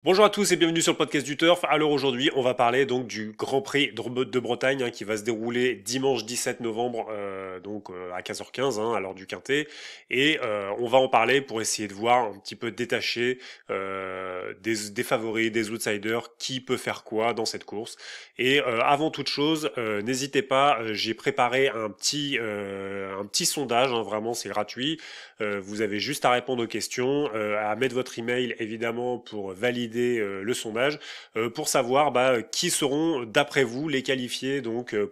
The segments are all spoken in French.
Bonjour à tous et bienvenue sur le podcast du Turf. Alors aujourd'hui, on va parler donc du Grand Prix de Bretagne qui va se dérouler dimanche 17 novembre à 15h15 à l'heure du Quintet. Et on va en parler pour essayer de voir un petit peu détacher des favoris, des outsiders, qui peut faire quoi dans cette course. Et avant toute chose, n'hésitez pas, j'ai préparé un petit sondage, vraiment c'est gratuit. Vous avez juste à répondre aux questions, à mettre votre email évidemment pour valider le sondage, pour savoir qui seront d'après vous les qualifiés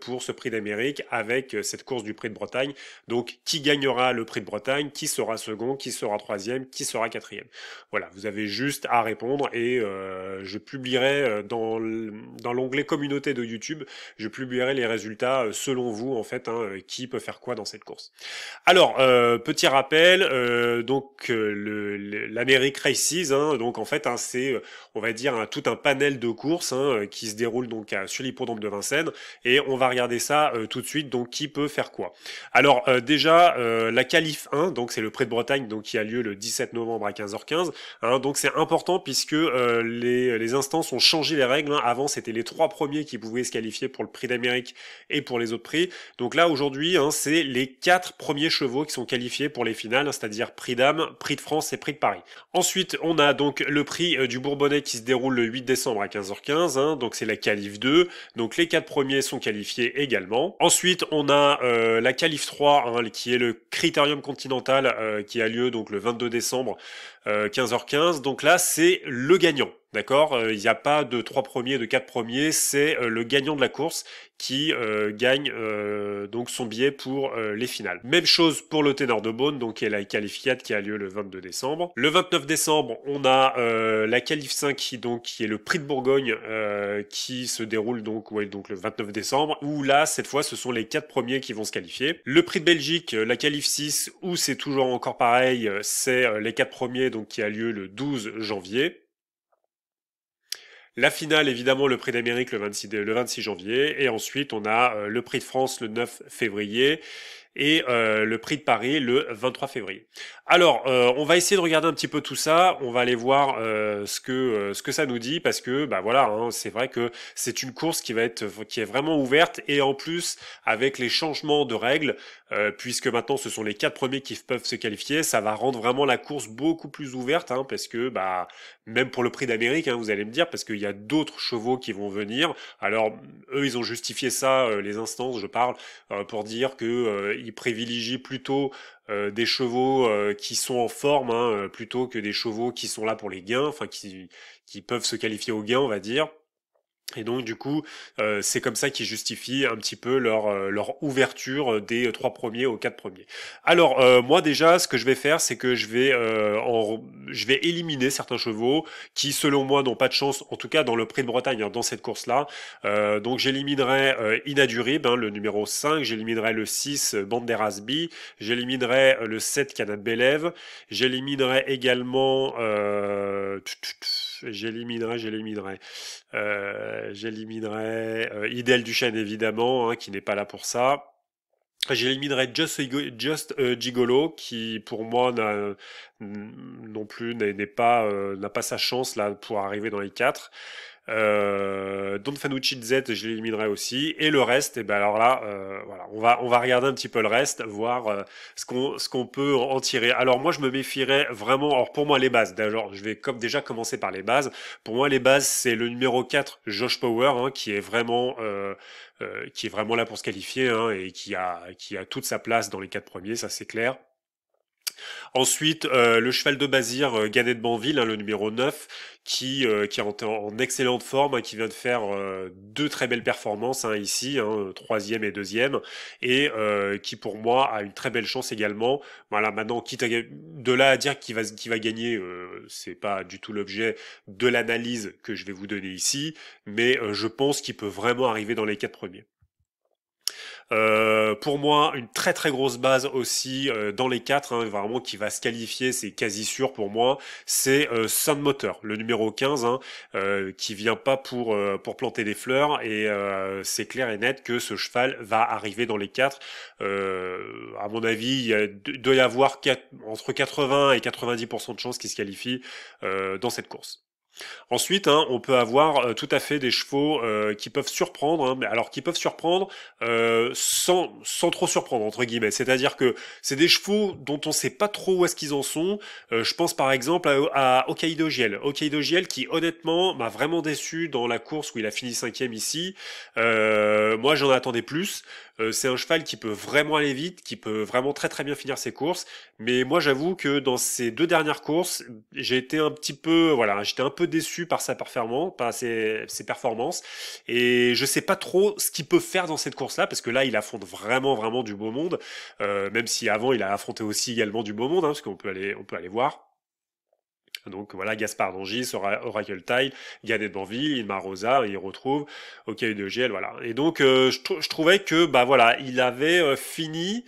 pour ce prix d'Amérique avec cette course du prix de Bretagne. Donc qui gagnera le prix de Bretagne, qui sera second, qui sera troisième, qui sera quatrième. Voilà, vous avez juste à répondre et je publierai dans l'onglet communauté de YouTube, je publierai les résultats selon vous en fait, qui peut faire quoi dans cette course. Alors, petit rappel, l'Amérique Races, donc en fait, c'est, on va dire, tout un panel de courses qui se déroule sur l'hippodrome de Vincennes, et on va regarder ça tout de suite. Donc, qui peut faire quoi? Alors, déjà, la qualif 1, donc c'est le Prix de Bretagne, donc qui a lieu le 17 novembre à 15h15. Donc c'est important puisque les instances ont changé les règles. Avant, c'était les 3 premiers qui pouvaient se qualifier pour le Prix d'Amérique et pour les autres prix. Donc là, aujourd'hui, c'est les 4 premiers chevaux qui sont qualifiés pour les finales, c'est-à-dire Prix d'Âme, Prix de France et Prix de Paris. Ensuite, on a donc le Prix du Bourbonnais qui se déroule le 8 décembre à 15h15, donc c'est la qualif 2. Donc les 4 premiers sont qualifiés également. Ensuite, on a la qualif 3, qui est le Critérium Continental, qui a lieu donc le 22 décembre 15h15. Donc là, c'est le gagnant. D'accord, il n'y a pas de 3 premiers, de 4 premiers, c'est le gagnant de la course qui gagne donc son billet pour les finales. Même chose pour le Ténor de Beaune, donc qui est la qualifiade qui a lieu le 22 décembre. Le 29 décembre, on a la qualif 5 qui est le Prix de Bourgogne qui se déroule donc le 29 décembre, où là cette fois ce sont les 4 premiers qui vont se qualifier. Le Prix de Belgique, la qualif 6, où c'est toujours encore pareil, c'est les 4 premiers donc qui a lieu le 12 janvier. La finale, évidemment, le Prix d'Amérique le 26 janvier. Et ensuite, on a le Prix de France le 9 février et le Prix de Paris le 23 février. Alors, on va essayer de regarder un petit peu tout ça. On va aller voir ce que ça nous dit, parce que voilà, c'est vrai que c'est une course qui est vraiment ouverte, et en plus avec les changements de règles, puisque maintenant ce sont les 4 premiers qui peuvent se qualifier, ça va rendre vraiment la course beaucoup plus ouverte, parce que même pour le Prix d'Amérique, vous allez me dire, parce qu'il y a d'autres chevaux qui vont venir. Alors eux, ils ont justifié ça, les instances, je parle, pour dire que ils privilégient plutôt des chevaux qui sont en forme, plutôt que des chevaux qui sont là pour les gains, enfin qui peuvent se qualifier au gain, on va dire. Et donc du coup, c'est comme ça qu'ils justifient un petit peu leur ouverture des 3 premiers aux 4 premiers. Alors moi déjà, ce que je vais faire, c'est que je vais éliminer certains chevaux qui, selon moi, n'ont pas de chance, en tout cas dans le Prix de Bretagne, dans cette course-là. Donc j'éliminerai Inadurib, le numéro 5, j'éliminerai le 6, Banderasby, j'éliminerai le 7, Canad Bélève, j'éliminerai également... j'éliminerai Idel Duchesne, évidemment, qui n'est pas là pour ça. J'éliminerai Just Gigolo, qui pour moi non plus n'a pas sa chance là pour arriver dans les 4. Don Fanucci Z, je l'éliminerai aussi, et le reste, et ben alors là, voilà, on va regarder un petit peu le reste, voir ce qu'on peut en tirer. Alors moi, je me méfierais vraiment. Alors pour moi, les bases. D'ailleurs, je vais déjà commencer par les bases. Pour moi, les bases, c'est le numéro 4, Josh Power, qui est vraiment là pour se qualifier, et qui a toute sa place dans les 4 premiers, ça c'est clair. Ensuite, le cheval de Bazir, Ganet de Banville, le numéro 9, qui est en excellente forme, qui vient de faire 2 très belles performances ici, troisième et deuxième, et qui pour moi a une très belle chance également. Voilà, maintenant, quitte de là à dire qu'il va gagner, c'est pas du tout l'objet de l'analyse que je vais vous donner ici, mais je pense qu'il peut vraiment arriver dans les 4 premiers. Pour moi, une très très grosse base aussi dans les 4, vraiment qui va se qualifier, c'est quasi sûr pour moi, c'est Sun Motor, le numéro 15, qui vient pas pour planter des fleurs, et c'est clair et net que ce cheval va arriver dans les 4. À mon avis, doit y avoir entre 80 et 90% de chances qu'il se qualifie dans cette course. Ensuite, hein, on peut avoir tout à fait des chevaux qui peuvent surprendre, hein, mais alors qui peuvent surprendre sans trop surprendre entre guillemets. C'est-à-dire que c'est des chevaux dont on sait pas trop où est-ce qu'ils en sont. Je pense par exemple à Hokkaido Giel. Hokkaido Giel qui honnêtement m'a vraiment déçu dans la course où il a fini cinquième ici. Moi j'en attendais plus. C'est un cheval qui peut vraiment aller vite, qui peut vraiment très très bien finir ses courses. Mais moi j'avoue que dans ces deux dernières courses, j'ai été un petit peu, voilà, j'étais un peu déçu par sa performance, par ses performances, et je sais pas trop ce qu'il peut faire dans cette course-là, parce que là, il affronte vraiment, vraiment du beau monde, même si avant, il a affronté aussi également du beau monde, hein, parce on peut aller voir. Donc voilà, Gaspard d'Angis, Oracle Tile, Gannett Banville, Ilma Rosa, il retrouve OK de GL, voilà. Et donc je trouvais que bah voilà, il avait fini.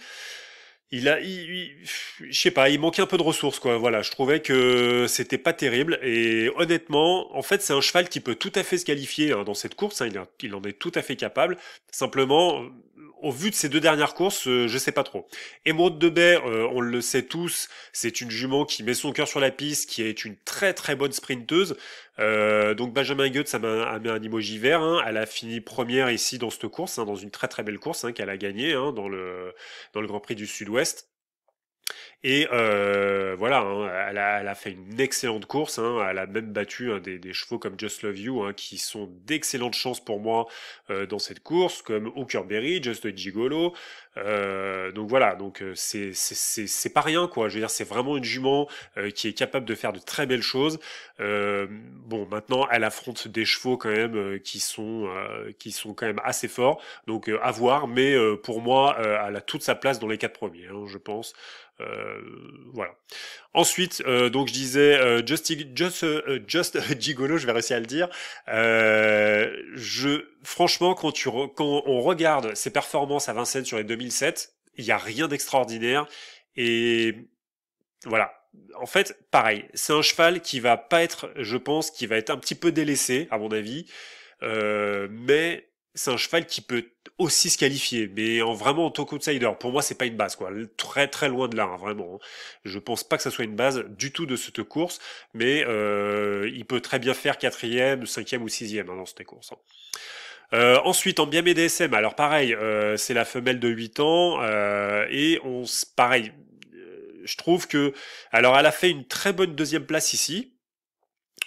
Je sais pas, il manquait un peu de ressources, quoi. Voilà, je trouvais que c'était pas terrible. Et honnêtement, en fait, c'est un cheval qui peut tout à fait se qualifier hein, dans cette course. Hein, il en est tout à fait capable. Simplement, au vu de ces deux dernières courses, je sais pas trop. Émeraude de Baie, on le sait tous, c'est une jument qui met son cœur sur la piste, qui est une très très bonne sprinteuse. Donc Benjamin Goethe, ça m'a mis un emoji vert. Hein. Elle a fini première ici dans cette course, hein, dans une très très belle course hein, qu'elle a gagnée hein, dans le Grand Prix du Sud-Ouest. Et voilà, hein, elle a fait une excellente course. Hein, elle a même battu hein, des chevaux comme Just Love You, hein, qui sont d'excellentes chances pour moi dans cette course, comme Hooker Berry, Just Gigolo. Donc voilà, donc c'est pas rien quoi. Je veux dire, c'est vraiment une jument qui est capable de faire de très belles choses. Bon, maintenant, elle affronte des chevaux quand même qui sont quand même assez forts. Donc à voir, mais pour moi, elle a toute sa place dans les quatre premiers, hein, je pense. Voilà. Ensuite, donc je disais Just Gigolo, je vais réussir à le dire. Franchement, quand on regarde ses performances à Vincennes sur les 2007, il y a rien d'extraordinaire et voilà. En fait, pareil, c'est un cheval qui va pas être, je pense, qui va être un petit peu délaissé, à mon avis. Mais c'est un cheval qui peut aussi se qualifier, mais vraiment en tant qu'outsider. Pour moi, c'est pas une base, quoi. Très très loin de là, hein, vraiment. Hein. Je pense pas que ça soit une base du tout de cette course, mais il peut très bien faire quatrième, cinquième ou sixième hein, dans cette course. Hein. Ensuite, en bien BDSM, alors pareil, c'est la femelle de 8 ans, pareil, je trouve que, alors elle a fait une très bonne deuxième place ici,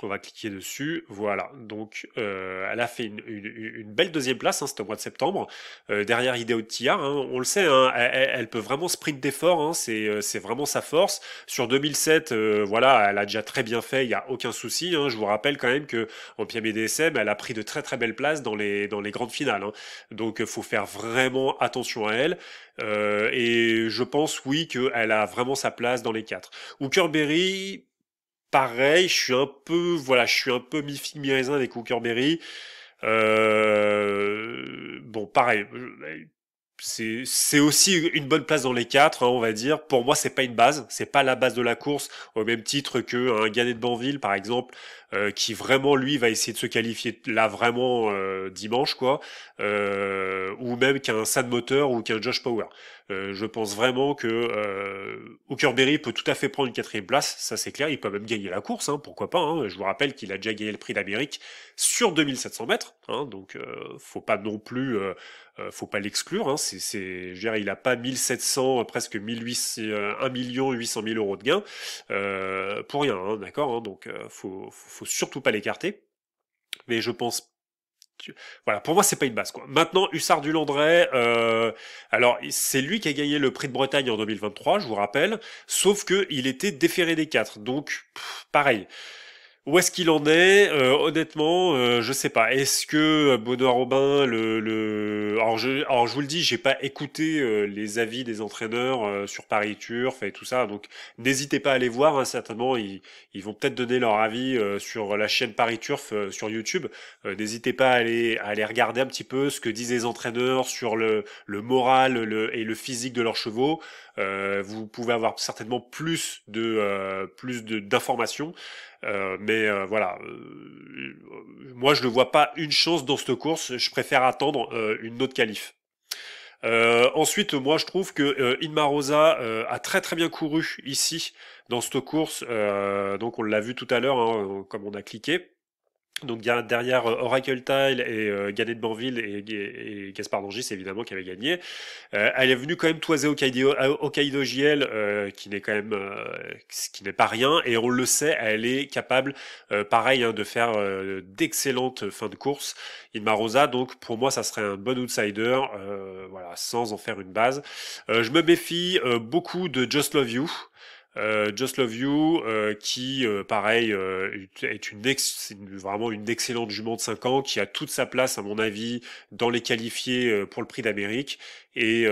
on va cliquer dessus, voilà. Donc, elle a fait une belle deuxième place, hein, c'était au mois de septembre, derrière Ideo Tia. Hein, on le sait, hein, elle peut vraiment sprinter fort, hein, c'est vraiment sa force. Sur 2007, voilà, elle a déjà très bien fait, il y a aucun souci. Hein, je vous rappelle quand même que en PME DSM, elle a pris de très très belles places dans les grandes finales. Hein, donc, faut faire vraiment attention à elle. Et je pense oui qu'elle a vraiment sa place dans les quatre. Hooker Berry. Pareil, je suis un peu mi-figue mi-raisin avec Hookerberry. Bon, pareil, c'est aussi une bonne place dans les quatre, hein, on va dire. Pour moi, c'est pas une base, c'est pas la base de la course, au même titre que un Gannett de Banville, par exemple, qui vraiment lui va essayer de se qualifier là vraiment dimanche, quoi, ou même qu'un Sad Motor ou qu'un Josh Power. Je pense vraiment que Hookerberry peut tout à fait prendre une quatrième place, ça c'est clair. Il peut même gagner la course, hein, pourquoi pas. Hein. Je vous rappelle qu'il a déjà gagné le Prix d'Amérique sur 2700 mètres, hein, donc faut pas non plus faut pas l'exclure. Hein, je veux dire, il a pas 1700, presque 1800, 1 800 000 euros de gains pour rien, hein, d'accord. Hein, donc faut surtout pas l'écarter. Mais je pense voilà, pour moi c'est pas une base quoi. Maintenant Hussard du Landré, alors c'est lui qui a gagné le Prix de Bretagne en 2023, je vous rappelle, sauf que il était déféré des quatre, donc pareil. Où est-ce qu'il en est honnêtement, je sais pas. Est-ce que Benoît Robin, alors je vous le dis, j'ai pas écouté les avis des entraîneurs sur Paris Turf et tout ça, donc n'hésitez pas à aller voir. Hein, certainement, ils vont peut-être donner leur avis sur la chaîne Paris Turf sur YouTube. N'hésitez pas à aller regarder un petit peu ce que disent les entraîneurs sur le moral et le physique de leurs chevaux. Vous pouvez avoir certainement plus d'informations. Mais voilà, moi je ne vois pas une chance dans cette course. Je préfère attendre une autre qualif. Ensuite, moi, je trouve que Inma Rosa a très très bien couru ici dans cette course. Donc, on l'a vu tout à l'heure, hein, comme on a cliqué. Donc derrière Oracle Tile et Gannet de Banville et Gaspard Dangis évidemment qui avait gagné. Elle est venue quand même toiser Hokkaido JL qui n'est quand même qui n'est pas rien et on le sait, elle est capable pareil hein, de faire d'excellentes fins de course. Inma Rosa donc pour moi ça serait un bon outsider voilà sans en faire une base. Je me méfie beaucoup de Just Love You. Just Love You, qui, pareil, est vraiment une excellente jument de 5 ans, qui a toute sa place, à mon avis, dans les qualifiés pour le prix d'Amérique. Et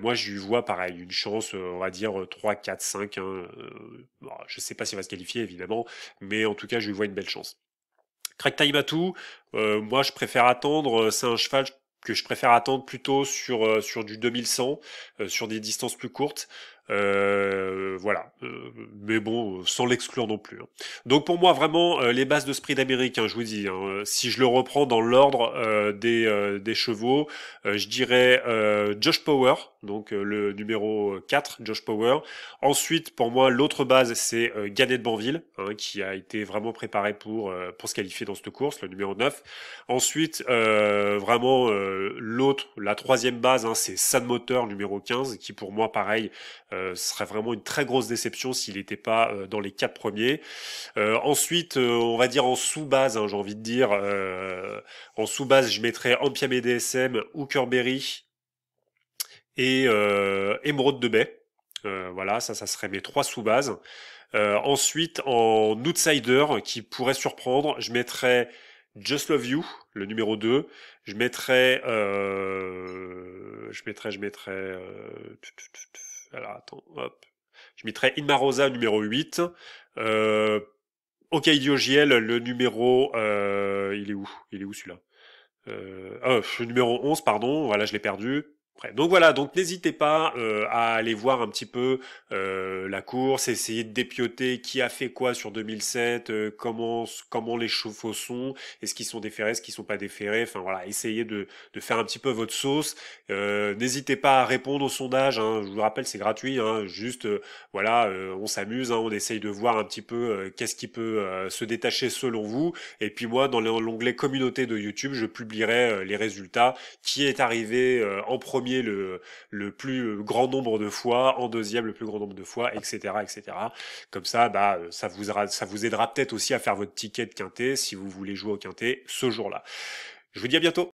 moi, je lui vois, pareil, une chance, on va dire 3, 4, 5. Hein, bon, je sais pas s'il va se qualifier, évidemment, mais en tout cas, je lui vois une belle chance. Craig Taimatu, moi, je préfère attendre. C'est un cheval que je préfère attendre plutôt sur du 2100, sur des distances plus courtes. Voilà. Mais bon, sans l'exclure non plus. Hein. Donc pour moi, vraiment, les bases de Sprint d'Amérique, hein, je vous dis, hein, si je le reprends dans l'ordre des chevaux, je dirais Josh Power, donc le numéro 4, Josh Power. Ensuite, pour moi, l'autre base, c'est Gannet de Banville, hein, qui a été vraiment préparé pour se qualifier dans cette course, le numéro 9. Ensuite, vraiment, la troisième base, hein, c'est Sun Motor, numéro 15, qui pour moi, pareil, serait vraiment une très grosse déception s'il n'était pas dans les 4 premiers. Ensuite, on va dire en sous-base, hein, j'ai envie de dire, en sous-base, je mettrais Ampiam et DSM, Hookerberry et Émeraude de Bay. Voilà, ça serait mes 3 sous-bases. Ensuite, en outsider, qui pourrait surprendre, je mettrais Just Love You, le numéro 2. Je mettrais... alors, attends, hop. Je mettrais Inma Rosa, numéro 8. Hokkaido JL, le numéro... il est où? Il est où celui-là le numéro 11, pardon. Voilà, je l'ai perdu. Bref, donc voilà, donc n'hésitez pas à aller voir un petit peu la course, essayer de dépioter qui a fait quoi sur 2007, comment les chevaux sont, est-ce qu'ils sont déférés, est-ce qu'ils sont pas déférés, enfin voilà, essayez de faire un petit peu votre sauce. N'hésitez pas à répondre au sondage, hein, je vous rappelle c'est gratuit, hein, juste voilà, on s'amuse, hein, on essaye de voir un petit peu qu'est-ce qui peut se détacher selon vous, et puis moi dans l'onglet communauté de YouTube, je publierai les résultats, qui est arrivé en premier le plus grand nombre de fois, en deuxième le plus grand nombre de fois, etc., etc. Comme ça, bah, ça vous aidera peut-être aussi à faire votre ticket de quintet si vous voulez jouer au quintet ce jour-là. Je vous dis à bientôt.